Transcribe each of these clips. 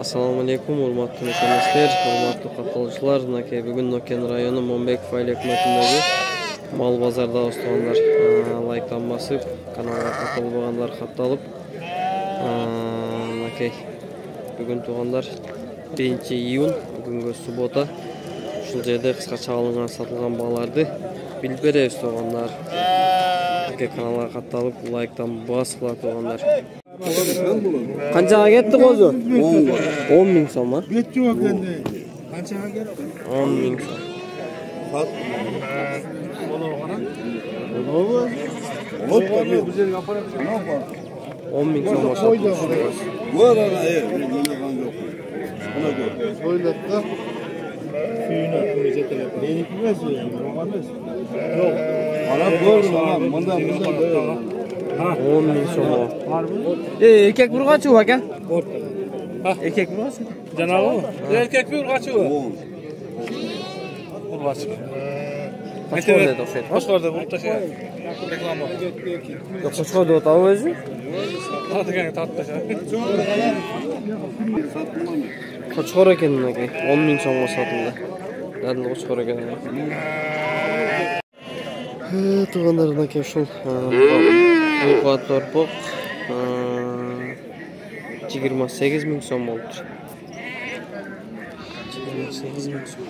Assalamu alaikum, hurmatli müşavvirler, hurmatli qatnashchilar. Bugun Noken rayoni Monbekov aylanmasındagi mal bozorda o'sganlar like'dan bosib, kanalga qo'shilib bo'lganlar xatolib. Bugun tug'anlar 1-iyun, bugungi subota. Shu yerda qisqacha olingan sotilgan bolalarni bilib beramiz tug'anlar. Kanalga qatnashib, like'dan bosib tug'anlar. Qanchaga ketdi o'zi? 10 ming so'm. Qanchaga ketdi? 10 ming so'm. 10 ming so'm sotılmış. Bu arada Soylatda suyunu atmayacaklar. Neyini bilmezsin? Yok. Arap gördüm ama bundan 10 ming so'm. Erkek burg'achi u aka? Erkek burg'achi? Janobi? Erkek burg'achi u. Burg'achi. Qo'shqorda o'xshaydi. Qo'shqorda urib tashladi. Reklama. Yo'q, Qo'shqorda o'tadi o'zi. Tortganga tortib tashladi. Qo'shqor ekan aka. 10 ming so'mga sotildi. Dadil Qo'shqor ekan. Tug'anlardan aka shul Uyqu torpoq 28 ming so'm bo'ldi. 28 ming so'm.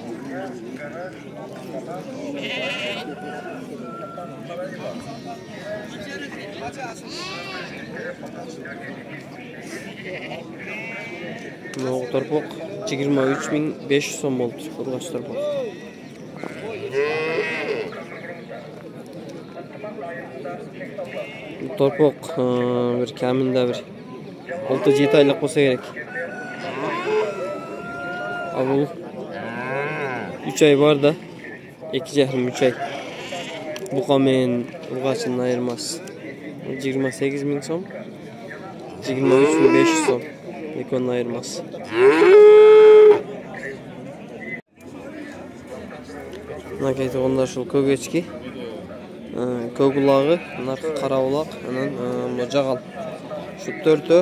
Uyqu torpoq 23.500 so'm bo'ldi. Urg'och torpoq. Torpoq bir kamida bir 6-7 oylik bo'lsa kerak. Bu 3 oy bor da 2,5-3 oy. Bu qomen urg'ochini ayirmas. 28 ming so'm. 23.500 so'm. Ekonni ayirmas. Nakay tug'anlar shul ko'gechki. Ko'gulog'i, narxi qora uloq, jag'al. Shu 4'ü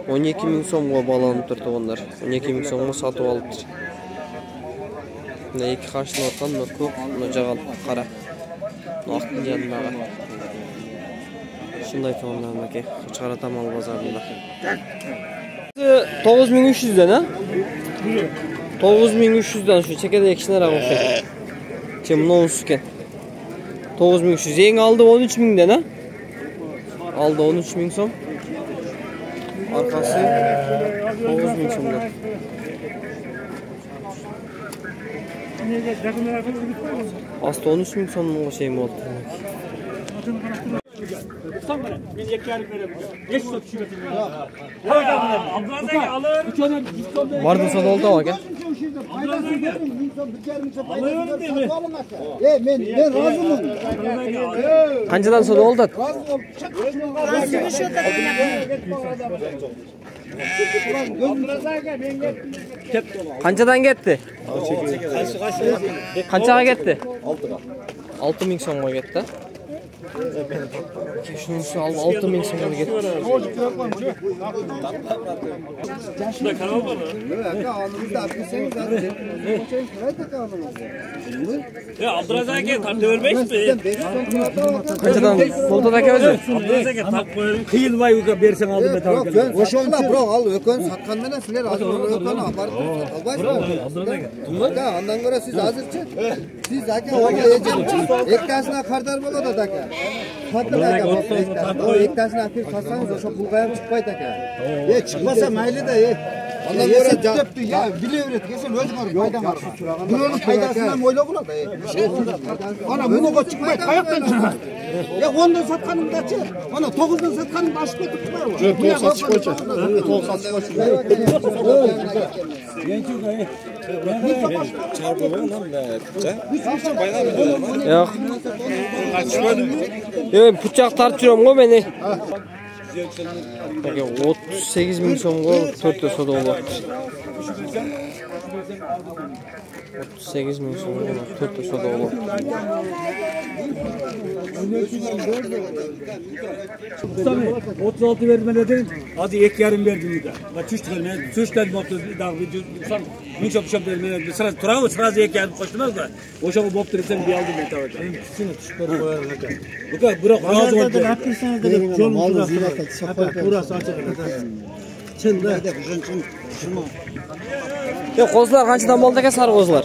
12 ming so'mga bog'lanib turibdi tug'anlar. 12 ming so'mga sotib olibdi. Ne iki qarshilab ko'k, jag'al, qora. Vaqtning yandaga. Shunday tug'anlar aka, Qo'chqorata mal bozorida. 9300 dan, ha? 9300 dan shu chekadagi kishilar o'xshaydi. Kim nonsuken. 9300 eng aldı 13 mingden, ha? Aldı 13 ming so'm. Arkası 9 ming so'mdan. Aslı 13 ming so'mga şeyim oldu. Ben yekkarlık vereyim. 5 so'm tushirdim. Abdulaziz alır. Vardı sada oldu ama gel. Ben razıyım. Qanchadan sada oldu? Qanchadan ketdi? Qanchaga ketdi? 6 ming so'mga ketdi. Şunun 6 ming so'mga ketdi. Şunda kanal var mı? Ya Abdulaziz aka tartib vermeysiz mi? Qanchadan bo'ldi aka o'zi? Abdulaziz aka tartib qiyilmay uka bersang aldım ben tartib. O'shanda biroq al o'kon satgandan sizlar hozir o'konni olib albaysizlar. Ondan ko'ra siz hozirchi siz aka ikkitasidan xaridor bo'ladi aka. O ikkitasidan olib satsangiz o'sha pulga ham chiqmaydi aka. Chiqmasa mayli-da, ondan ko'ra debdi, ya bilaveradi, sen o'zing foyda bor. Birovning foydasini ham o'ylab bo'ladi. Ana bunaqa chiqmaydi, qayoqdan chiqadi? Ya 10dan satganimda-chi, ana 9dan satganimda oshib ketibdi-ku. Yo'q, 9 satib qo'ychi. 9 satib qo'ychi. Yo'q. Yo'q, puchaq tartib yuraman-ku meni. 38 ming so'mga 4 ta soda oldi. 38 ming so'm. 4 o'shada olur. Tabii 36 verme dedin. Hadi ek yarım verdim bir de. Bak çüş verme. Çüşten boptu daha bir sen bir çok verme. Sıra turağı sıra ek yarım koştunuz da. O şoku boptu sen bir aldım ben tabii. Şunu tüşper koyarım hadi. Bu kadar bırak razı oldu. Haklısınız dedi. Yolun burası açık. Çında da şunu. Yo, qo'zlar qanchadan bo'ldi aka sari qo'zlar?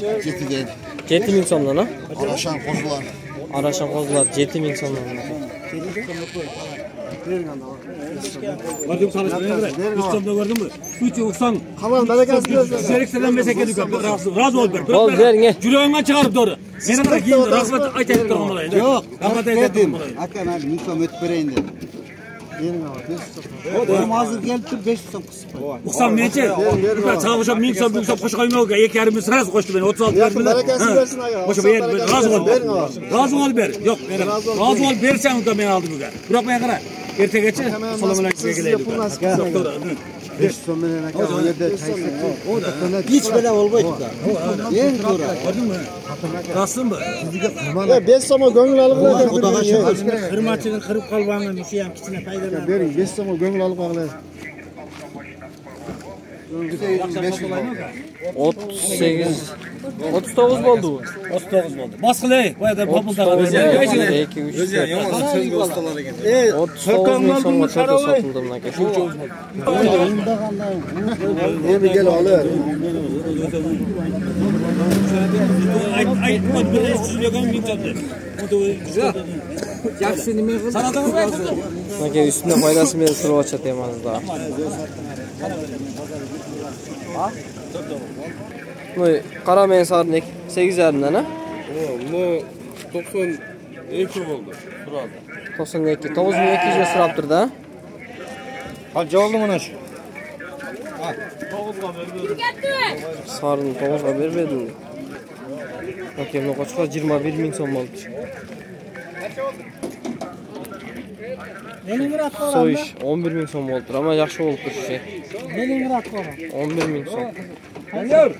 7 ming so'mdan, ha? Araşan qo'zlar. Arashan qo'zlar 7 ming so'mdan. Gördüm çalışmayı göre. Üstamda gördün mü? 390. Kalan bereketli. Serekseden mesek edip razı ol ber. Ol ver. Yüreğinden çıkarıp doğru. Seni de giyin rahmet aytayıp durmalayın. Yok. Rahmet aytayıp Dedim. durmalayın. Hakan abi mümkün ötbereyim dedim. Benim hazır gelip 500 so'm kısıp. Uksam nece? Çalışıp ming so'm koşu koymuyor. Ek yarım sırası koştu beni. 36 verdim. Bereketli versin aga. Koşu ben razı ol. Razı ol ber. Yok benim. Razı ol bersen de ben aldım bugün. Bırakmaya kadar. Erte geçe. Selamünaleyküm gelelim. 500 so'm bilan aka o yerda çay hiç böyle olmaydı da. En to'g'ri. Gördün mü? Rastın mı? 5 so'm ko'ngil olib Odaga xirmatchining qirib qolgani shu ham kichkina foydalanadi. bering 5 so'm ko'ngil olib qo'yinglar. 38 39 bo'ldi bu. 39 bo'ldi. Bos qilay. Bu yerda populdaga 2 3 Yomon so'zga ustalar ekan. 39 ming so'mga to'rtta sotildi aka. Endi kel olar. Ay, bir istiyorgan ming so'mdi. Yaxshi nima qildi? Aka üstünde foydasi bilan surib ochatamiz da. Bu qaramen sarnik 8,5 dan, ha? Bu 92 bo'ldi. Suradi. 92 9200 ga surab turdi, ha? Qancha oldi mana shu? Sarni 9 ga berdim. Aka bu qochqa 21 ming so'm bo'ldi. Leningrad So'yish 11 ming so'm bo'ldi, ama yaxshi bo'lib turibdi. Leningrad qora. 11 ming so'm. Hayır.